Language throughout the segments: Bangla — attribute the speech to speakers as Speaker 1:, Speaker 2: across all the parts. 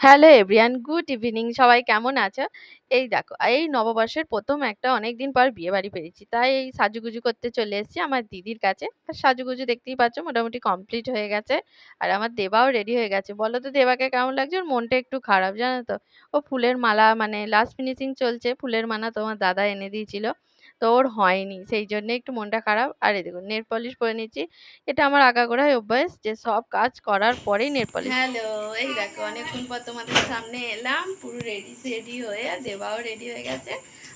Speaker 1: Hello everyone, good evening. সবাই কেমন আছো? এই দেখো, এই নববর্ষের ১ম একটা অনেকদিন পর বিয়েবাড়ি পেরেছি। তাই এই সাজুগুজু করতে চলে এসেছি আমার দিদির কাছে। আর সাজুগুজু দেখতেই পাচ্ছ মোটামুটি কমপ্লিট হয়ে গেছে। আর আমার দেবাও রেডি হয়ে গেছে। বলো তো দেবাকে কেমন লাগছে? ওর মনটা একটু খারাপ, জানো তো? ও ফুলের মালা মানে লাস্ট ফিনিশিং চলছে। ফুলের মালা তোমার দাদা এনে দিয়েছিল। তো ওর হয়নি। সেই জন্যে একটু মনটা খারাপ। আর এই দেখুন নেল পলিশ পরে নিচ্ছি। এটা আমার আগাগোড়াই অভ্যাস যে সব কাজ করার পরেই নেল পলিশ। হ্যালো, এই দেখো অনেকক্ষণ পর তোমাদের সামনে এলাম পুরো রেডি হয়ে। আর দেবাও রেডি হয়ে গেছে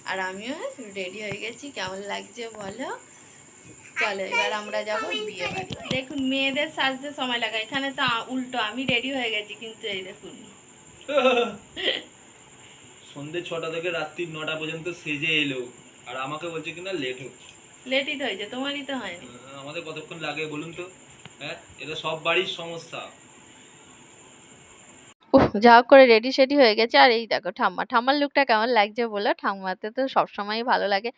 Speaker 1: আর আমিও রেডি হয়ে গেছি। কেমন লাগছে বলো? চলো এবার আমরা যাবো বিয়ে বাড়ি। দেখুন মেয়েদের সাজতে সময় লাগে, এখানে তো উল্টো, আমি রেডি হয়ে গেছি কিন্তু এই দেখুন
Speaker 2: সন্ধ্যে 6টা থেকে রাত্রি 9টা পর্যন্ত সেজে এলো আর আমাকে বলছে কিনা লেট হচ্ছে।
Speaker 1: লেটই তো হয়েছে, তোমারই তো হয়নি।
Speaker 2: আমাদের কতক্ষণ লাগে বলুন তো? হ্যাঁ, এটা সব বাড়ির সমস্যা।
Speaker 1: যা হোক করে রেডি সেডি হয়ে গেছে। আর এই দেখো ঠাম্মার লুকটা কেমন লাগছে বলো? ঠাম্মাতে তো সবসময়ই ভালো লাগে।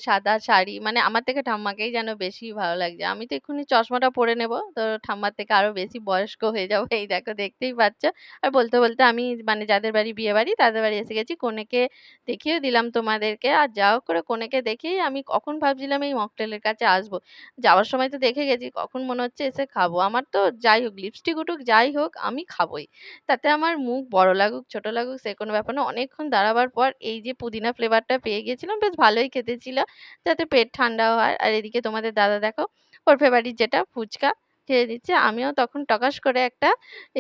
Speaker 1: সাদা শাড়ি মানে আমার থেকে ঠাম্মাকেই যেন বেশি ভালো লাগছে। আমি তো এক্ষুনি চশমাটা পরে নেব, তো ঠাম্মার থেকে আরো বেশি বয়স্ক হয়ে যাবো। এই দেখো দেখতেই পাচ্ছ। আর বলতে বলতে আমি মানে যাদের বাড়ি বিয়ে বাড়ি তাদের বাড়ি এসে গেছি। কনেকে দেখিয়েও দিলাম তোমাদেরকে। আর যা হোক করে কনেকে দেখেই আমি কখন ভাবছিলাম এই মকটেলের কাছে আসবো। যাওয়ার সময় তো দেখে গেছি, কখন মনে হচ্ছে এসে খাবো। আমার তো যাই হোক লিপস্টিক উঠুক যাই হোক আমি খাবোই। তাতে আমার মুখ বড় লাগুক ছোট লাগুক সে কোনো ব্যাপার না। অনেকক্ষণ দাঁড়াবার পর এই যে পুদিনা ফ্লেভারটা পেয়ে গেছিলাম, বেশ ভালোই খেতে ছিল, যাতে পেট ঠান্ডাও হয়। আর এদিকে তোমাদের দাদা দেখো ওর ফেভারিট যেটা ফুচকা খেয়ে দিচ্ছে। আমিও তখন টকাস করে একটা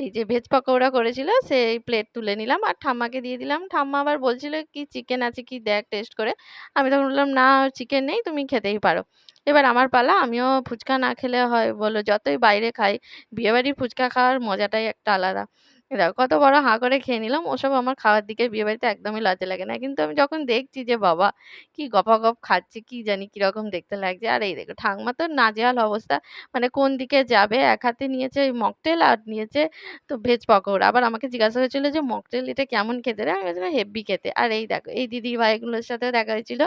Speaker 1: এই যে ভেজ পকোড়া করেছিল সেই প্লেট তুলে নিলাম আর ঠাম্মাকে দিয়ে দিলাম। ঠাম্মা আবার বলছিল কি চিকেন আছে কি দেখ টেস্ট করে। আমি তখন বললাম না চিকেন নেই, তুমি খেতেই পারো। এবার আমার পালা, আমিও ফুচকা না খেলে হয় বলো? যতই বাইরে খাই বিয়েবাড়ির ফুচকা খাওয়ার মজাটাই একটা আলাদা। এই দেখো কত বড় হাঁ করে খেয়ে নিলাম। ওসব আমার খাওয়ার দিকে বিয়েবাড়িতে একদমই লজ্জা লাগে না। কিন্তু আমি যখন দেখছি যে বাবা কি গপাগপ খাচ্ছে, কি জানি কিরকম দেখতে লাগছে। আর এই দেখো ঠাকুমা তো নাজেহাল অবস্থা। মানে কোন দিকে যাবে? এক হাতে নিয়েছে ওই মকটেল আর নিয়েছে তো ভেজ পকোড়া। আবার আমাকে জিজ্ঞাসা হয়েছিল যে মকটেল এটা কেমন খেতে রে? আমি বলছিলাম হেব্বি খেতে। আর এই দেখো এই দিদিভাইগুলোর সাথেও দেখা হয়েছিল।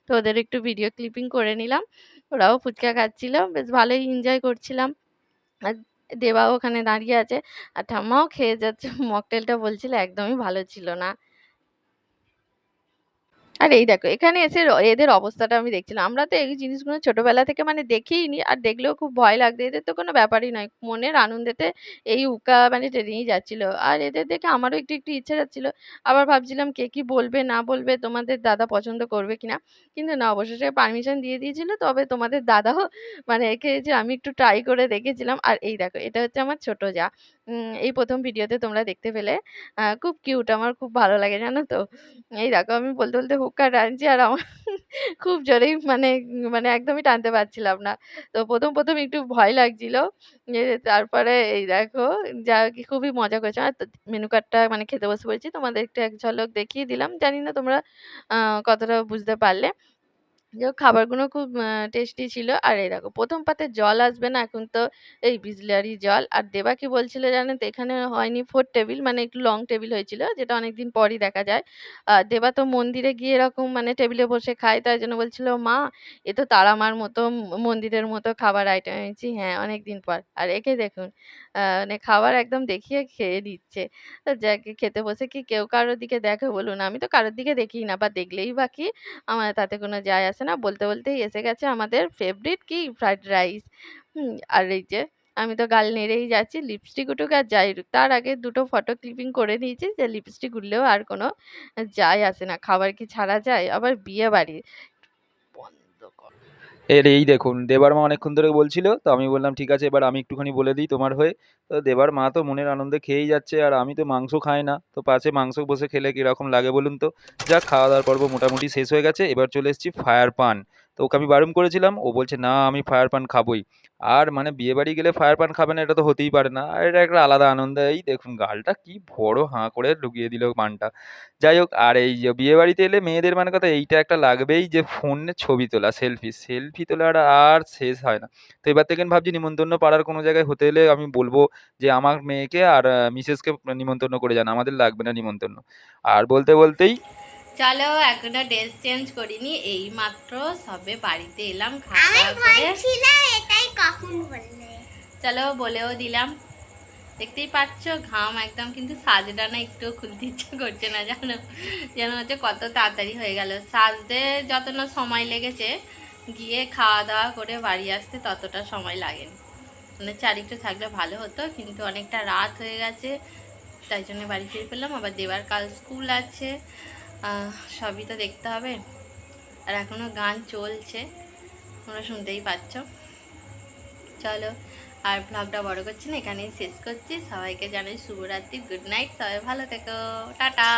Speaker 1: তো ওদের একটু ভিডিও ক্লিপিং করে নিলাম। ওরাও ফুচকা খাচ্ছিল। বেশ ভালোই এনজয় করছিলাম। আর দেবাও ওখানে দাঁড়িয়ে আছে। আর ঠাম্মাও খেয়ে যাচ্ছে। মকটেলটা বলছিল একদমই ভালো ছিল না। আর এই দেখো এখানে এসে এদের অবস্থাটা আমি দেখছিলাম। আমরা তো এই জিনিসগুলো ছোটবেলা থেকে মানে দেখিইনি আর দেখলেও খুব ভয় লাগতো। এদের তো কোনো ব্যাপারই নয়। মনের আনন্দেতে এই উকা মানে টেনেই যাচ্ছিল। আর এদের দেখে আমারও একটু ইচ্ছে যাচ্ছিল। আবার ভাবছিলাম কে কি বলবে না বলবে, তোমাদের দাদা পছন্দ করবে কিনা। কিন্তু না, অবশেষে পারমিশন দিয়ে দিয়েছিল। তবে তোমাদের দাদাও মানে একে যে আমি একটু ট্রাই করে দেখেছিলাম। আর এই দেখো এটা হচ্ছে আমার ছোট জা। এই ১ম ভিডিওতে তোমরা দেখতে পেলে। খুব কিউট, আমার খুব ভালো লাগে জানো তো? এই দেখো আমি বলতে হুক্কা টানছি আর আমার খুব জোরেই মানে মানে একদমই টানতে পারছিলাম না। তো ১ম একটু ভয় লাগছিল। যে তারপরে এই দেখো যা খুবই মজা করেছে। আর মেনু কার্ডটা মানে খেতে বসে পড়েছি। তোমাদের একটু এক ঝলক দেখিয়ে দিলাম। জানি না তোমরা আ কতটা বুঝতে পারলে। যাই হোক খাবারগুলো খুব টেস্টি ছিল। আর এই দেখো ১ম পাতে জল আসবে না, এখন তো এই বিসলারি জল। আর দেবা কি বলছিল জানেন তো? এখানে হয়নি 4 টেবিল মানে একটু লং টেবিল হয়েছিল, যেটা অনেকদিন পরই দেখা যায়। দেবা তো মন্দিরে গিয়ে এরকম মানে টেবিলে বসে খায়, তাই জন্য বলছিল, "মা এ তো তারামার মতো মন্দিরের মতো খাবার আইটেম।" আমি বলছি, "হ্যাঁ, অনেকদিন পর।" আর একে দেখুন মানে খাবার একদম দেখিয়ে খেয়ে নিচ্ছে। তো যাকে খেতে বসে কি কেউ কারোর দিকে দেখে বলুন? আমি তো কারোর দিকে দেখিই না বা দেখলেই বা কি আমার তাতে কোনো যায় আসে না। বলতেই এসে গেছে আমাদের ফেভারিট কি ফ্রাইড রাইস। আর এই যে আমি তো গাল নেড়েই যাচ্ছি। লিপস্টিক উঠুক আর যাই উঠুক। তার আগে দুটো ফটো ক্লিপিং করে নিয়েছি যে লিপস্টিক উঠলেও আর কোনো যায় আসে না। খাবার কি ছাড়া যায়? আবার বিয়েবাড়ি। বন্ধ কর।
Speaker 2: এই দেখুন দেবার মা অনেকক্ষণ ধরে বলছিল, তো আমি বললাম ঠিক আছে এবার আমি একটুখানি বলে দিই তোমার হয়ে। তো দেবার মা তো মনের আনন্দে খেয়েই যাচ্ছে আর আমি তো মাংস খাই না, তো পাছে মাংস বসে খেলে কিরকম লাগে বলুন তো? যাক খাওয়া দাওয়ার পর্ব মোটামুটি শেষ হয়ে গেছে, এবার চলে এসেছি ফায়ার পান। তো ওকে আমি বারণ করেছিলাম, ও বলছে না আমি ফায়ার পান খাবোই। আর মানে বিয়ে বাড়ি গেলে ফায়ার পান খাবে না এটা তো হতেই পারে না, আর এটা একটা আলাদা আনন্দ। এই দেখুন গালটা কি বড় হাঁ করে ঢুকিয়ে দিল পানটা। যাই হোক আর এই যে বিয়ে বাড়িতে এলে মেয়েদের মানে কথা এইটা একটা লাগবেই যে ফোনে ছবি তোলা, সেলফি তোলার আর শেষ হয় না। তো এবার থেকে ভাবছি নিমন্ত্রণ পাড়ার কোনো জায়গায় হতে এলে আমি বলবো যে আমার মেয়েকে আর মিসেসকে নিমন্ত্রণ করে যান, আমাদের লাগবে না নিমন্ত্রণ। আর বলতে বলতেই
Speaker 1: চলো এখনো ড্রেস চেঞ্জ করিনি, এই মাত্র সবে বাড়িতে এলাম খাওয়া দাওয়া করে। এটাই কখন বললে? চলো বলেও দিলাম। দেখতেই পাচ্ছ ঘাম একদম, কিন্তু সাজটা না একটু খুলতে ইচ্ছা করছে না জানো, যেন হচ্ছে কত তাড়াতাড়ি হয়ে গেল। সাজতে যত না সময় লেগেছে, গিয়ে খাওয়া দাওয়া করে বাড়ি আসতে ততটা সময় লাগেনি। মানে চারিটা থাকলে ভালো হতো, কিন্তু অনেকটা রাত হয়ে গেছে, তাই জন্য বাড়ি ফিরে পেলাম। আবার দেবার কাল স্কুল আছে, সবই তো দেখতে হবে। আর এখনও গান চলছে, তোমরা শুনতেই পাচ্ছ। চলো, আর ব্লগটা বড় করছি না, এখানেই শেষ করছি। সবাইকে জানাই শুভরাত্রি, গুড নাইট, সবাই ভালো থেকো, টাটা।